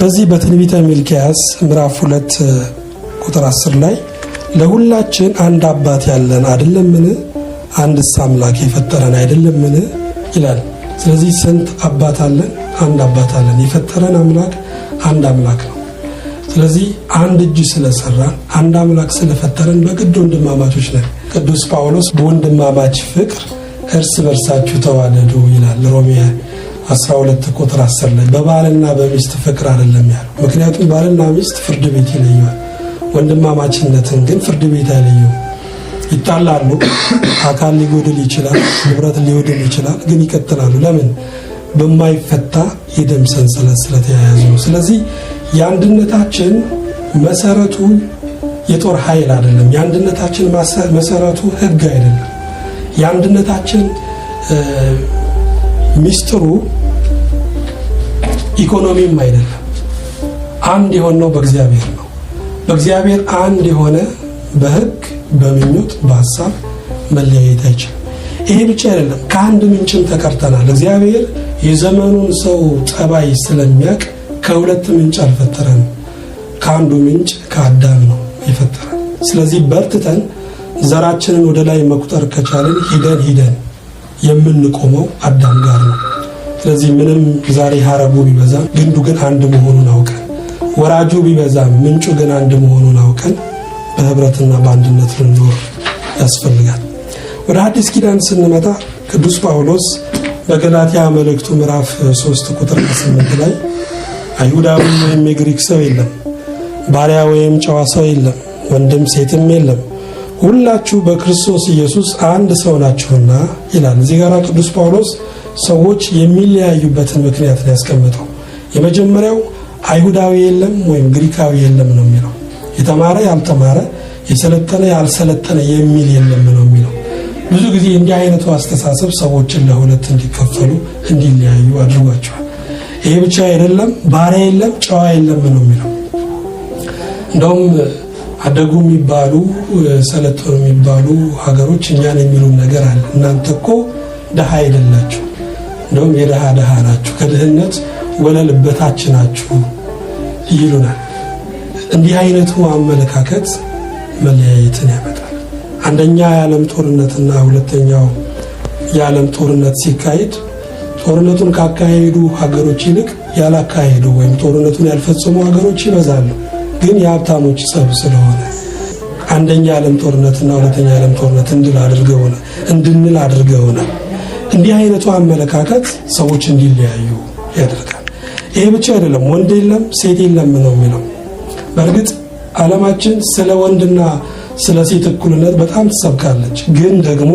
በዚህ በትንቢተ ሚልክያስ ምዕራፍ 2 ቁጥር 10 ላይ ለሁላችን አንድ አባት ያለን አይደለምን? አንድስ አምላክ የፈጠረን አይደለምን ይላል። ስለዚህ ስንት አባት አለን? አንድ አባት አለን። የፈጠረን አምላክ አንድ አምላክ ነው። ስለዚህ አንድ እጅ ስለሰራን አንድ አምላክ ስለፈጠረን በግድ ወንድማማቾች ነን። ቅዱስ ጳውሎስ በወንድማማች ፍቅር እርስ በርሳችሁ ተዋደዱ ይላል ሮሜ 12 ቁጥር 10 ላይ። በባልና በሚስት ፍቅር አይደለም ያለው። ምክንያቱም ባልና ሚስት ፍርድ ቤት ይለያል። ወንድማማችነትን ግን ፍርድ ቤት አይለየው። ይጣላሉ፣ አካል ሊጎድል ይችላል፣ ንብረት ሊወድም ይችላል፣ ግን ይቀጥላሉ። ለምን? በማይፈታ የደም ሰንሰለት ስለተያያዙ ነው። ስለዚህ የአንድነታችን መሰረቱ የጦር ኃይል አይደለም። የአንድነታችን መሰረቱ ሕግ አይደለም። የአንድነታችን ሚስጥሩ ኢኮኖሚም አይደለም። አንድ የሆነው በእግዚአብሔር ነው። በእግዚአብሔር አንድ የሆነ በሕግ በምኞት በሐሳብ መለያየት አይችልም። ይሄ ብቻ አይደለም፣ ከአንድ ምንጭም ተቀርተናል። እግዚአብሔር የዘመኑን ሰው ጠባይ ስለሚያውቅ ከሁለት ምንጭ አልፈጠረንም። ከአንዱ ምንጭ ከአዳም ነው የፈጠረን። ስለዚህ በርትተን ዘራችንን ወደ ላይ መቁጠር ከቻልን ሂደን የምንቆመው አዳም ጋር ነው። ስለዚህ ምንም ዛሬ ሐረጉ ቢበዛም ግንዱ ግን አንድ መሆኑን አውቀን፣ ወራጁ ቢበዛም ምንጩ ግን አንድ መሆኑን አውቀን በህብረትና በአንድነት ልንኖር ያስፈልጋል። ወደ አዲስ ኪዳን ስንመጣ ቅዱስ ጳውሎስ በገላትያ መልእክቱ ምዕራፍ 3 ቁጥር 8 ላይ አይሁዳዊ ወይም የግሪክ ሰው የለም፣ ባሪያ ወይም ጨዋ ሰው የለም፣ ወንድም ሴትም የለም፣ ሁላችሁ በክርስቶስ ኢየሱስ አንድ ሰው ናችሁና ይላል። እዚህ ጋር ቅዱስ ጳውሎስ ሰዎች የሚለያዩበትን ምክንያት ነው ያስቀመጠው። የመጀመሪያው አይሁዳዊ የለም ወይም ግሪካዊ የለም ነው የሚለው። የተማረ ያልተማረ፣ የሰለጠነ ያልሰለጠነ የሚል የለም ነው የሚለው። ብዙ ጊዜ እንዲህ አይነቱ አስተሳሰብ ሰዎችን ለሁለት እንዲከፈሉ እንዲለያዩ አድርጓቸዋል። ይሄ ብቻ አይደለም፣ ባሪያ የለም ጨዋ የለም ነው የሚለው። እንደውም አደጉ የሚባሉ ሰለጠኑ የሚባሉ ሀገሮች እኛን የሚሉን ነገር አለ። እናንተ እኮ ደሃ አይደላችሁ፣ እንደውም የደሃ ናችሁ፣ ከድህነት ወለል በታች ናችሁ ይሉናል። እንዲህ አይነቱ አመለካከት መለያየትን ያመጣል። አንደኛ የዓለም ጦርነትና ሁለተኛው የዓለም ጦርነት ሲካሄድ ጦርነቱን ካካሄዱ ሀገሮች ይልቅ ያላካሄዱ ወይም ጦርነቱን ያልፈጸሙ ሀገሮች ይበዛሉ። ግን የሀብታሞች ጸብ ስለሆነ አንደኛ የዓለም ጦርነትና ሁለተኛ የዓለም ጦርነት እንድንል አድርገውናል። እንዲህ አይነቱ አመለካከት ሰዎች እንዲለያዩ ያደርጋል። ይሄ ብቻ አይደለም፣ ወንድ የለም ሴት የለም ነው የሚለው። በእርግጥ ዓለማችን ስለ ወንድና ስለ ሴት እኩልነት በጣም ትሰብካለች። ግን ደግሞ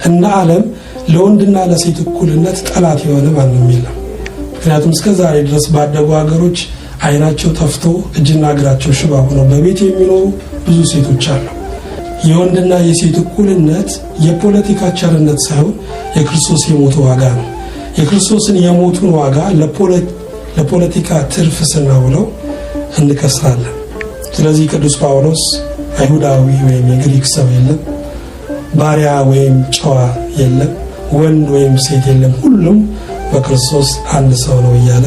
እንደ ዓለም ለወንድና ለሴት እኩልነት ጠላት የሆነ ማንም የለም። ምክንያቱም እስከ ዛሬ ድረስ ባደጉ ሀገሮች አይናቸው ተፍቶ እጅና እግራቸው ሽባ ሆነው በቤት የሚኖሩ ብዙ ሴቶች አሉ። የወንድና የሴት እኩልነት የፖለቲካ ቸርነት ሳይሆን የክርስቶስ የሞቱ ዋጋ ነው። የክርስቶስን የሞቱን ዋጋ ለፖለቲካ ትርፍ ስናውለው እንከስራለን። ስለዚህ ቅዱስ ጳውሎስ አይሁዳዊ ወይም የግሪክ ሰው የለም፣ ባሪያ ወይም ጨዋ የለም፣ ወንድ ወይም ሴት የለም፣ ሁሉም በክርስቶስ አንድ ሰው ነው እያለ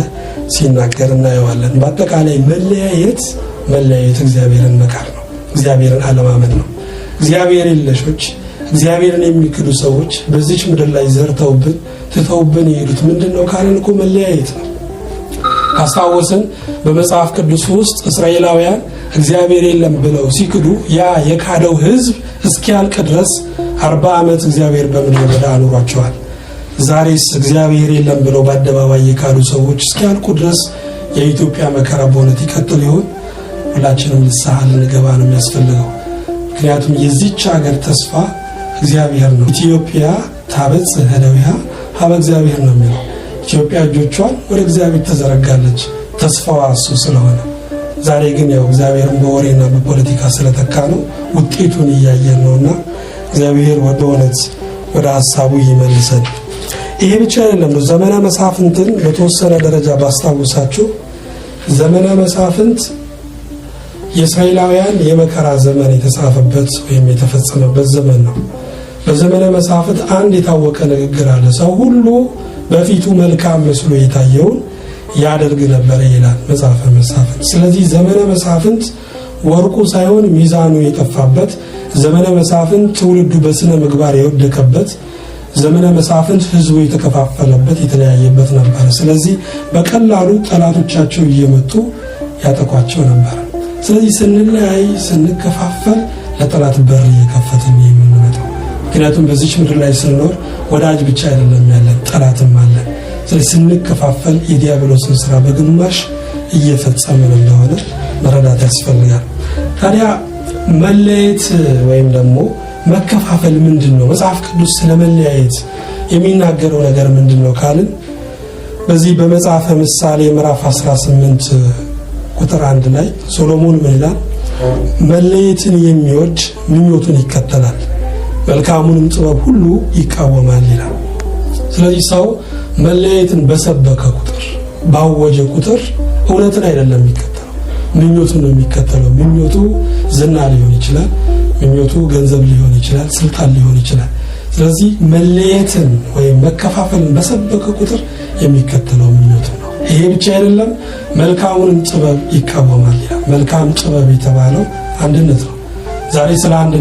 ሲናገር እናየዋለን። በአጠቃላይ መለያየት እግዚአብሔርን መካር ነው፣ እግዚአብሔርን አለማመን ነው። እግዚአብሔር የለሾች እግዚአብሔርን የሚክዱ ሰዎች በዚች ምድር ላይ ዘርተውብን ትተውብን የሄዱት ምንድነው ካለን እኮ መለያየት ነው። ካስታወስን በመጽሐፍ ቅዱስ ውስጥ እስራኤላውያን እግዚአብሔር የለም ብለው ሲክዱ ያ የካደው ሕዝብ እስኪያልቅ ድረስ 40 ዓመት እግዚአብሔር በምድረ በዳ አኑሯቸዋል። ዛሬስ እግዚአብሔር የለም ብለው በአደባባይ የካዱ ሰዎች እስኪያልቁ ድረስ የኢትዮጵያ መከራ በእውነት ይቀጥል ይሆን? ሁላችንም ንስሐ ልንገባ ነው የሚያስፈልገው። ምክንያቱም የዚች ሀገር ተስፋ እግዚአብሔር ነው። ኢትዮጵያ ታበጽሕ እደዊሃ ሀበ እግዚአብሔር ነው የሚለው። ኢትዮጵያ እጆቿን ወደ እግዚአብሔር ተዘረጋለች፣ ተስፋዋ እሱ ስለሆነ። ዛሬ ግን ያው እግዚአብሔርን በወሬና በፖለቲካ ስለተካ ነው ውጤቱን እያየን ነውና እግዚአብሔር በእውነት ወደ ሐሳቡ ይመልሰን። ይሄ ብቻ አይደለም። ዘመነ መሳፍንትን በተወሰነ ደረጃ ባስታውሳችሁ፣ ዘመነ መሳፍንት የእስራኤላውያን የመከራ ዘመን የተጻፈበት ወይም የተፈጸመበት ዘመን ነው። በዘመነ መሳፍንት አንድ የታወቀ ንግግር አለ። ሰው ሁሉ በፊቱ መልካም መስሎ የታየውን ያደርግ ነበር ይላል መጽሐፈ መሳፍንት። ስለዚህ ዘመነ መሳፍንት ወርቁ ሳይሆን ሚዛኑ የጠፋበት ዘመነ መሳፍንት ትውልዱ በስነ ምግባር የወደቀበት ዘመነ መሳፍንት ህዝቡ የተከፋፈለበት የተለያየበት ነበር። ስለዚህ በቀላሉ ጠላቶቻቸው እየመጡ ያጠቋቸው ነበር። ስለዚህ ስንለያይ ስንከፋፈል ለጠላት በር እየከፈትን የምንመጣው። ምክንያቱም በዚህ ምድር ላይ ስንኖር ወዳጅ ብቻ አይደለም ያለን ጠላትም አለን። ስለዚህ ስንከፋፈል የዲያብሎስን ስራ በግማሽ እየፈጸምን እንደሆነ መረዳት ያስፈልጋል። ታዲያ መለየት ወይም ደግሞ መከፋፈል ምንድነው? መጽሐፍ ቅዱስ ስለመለያየት የሚናገረው ነገር ምንድነው ካልን በዚህ በመጽሐፈ ምሳሌ ምዕራፍ 18 ቁጥር 1 ላይ ሶሎሞን ምን ይላል? መለየትን የሚወድ ምኞቱን ይከተላል፣ መልካሙንም ጥበብ ሁሉ ይቃወማል ይላል። ስለዚህ ሰው መለየትን በሰበከ ቁጥር ባወጀ ቁጥር እውነትን አይደለም የሚከተለው፣ ምኞቱን ነው የሚከተለው። ምኞቱ ዝና ሊሆን ይችላል፣ ምኞቱ ገንዘብ ሊሆን ይችላል፣ ስልጣን ሊሆን ይችላል። ስለዚህ መለየትን ወይም መከፋፈልን በሰበከ ቁጥር የሚከተለው ምኞቱ ነው። ይሄ ብቻ አይደለም፣ መልካሙን ጥበብ ይቃወማል ይላል። መልካም ጥበብ የተባለው አንድነት ነው። ዛሬ ስለ አንድ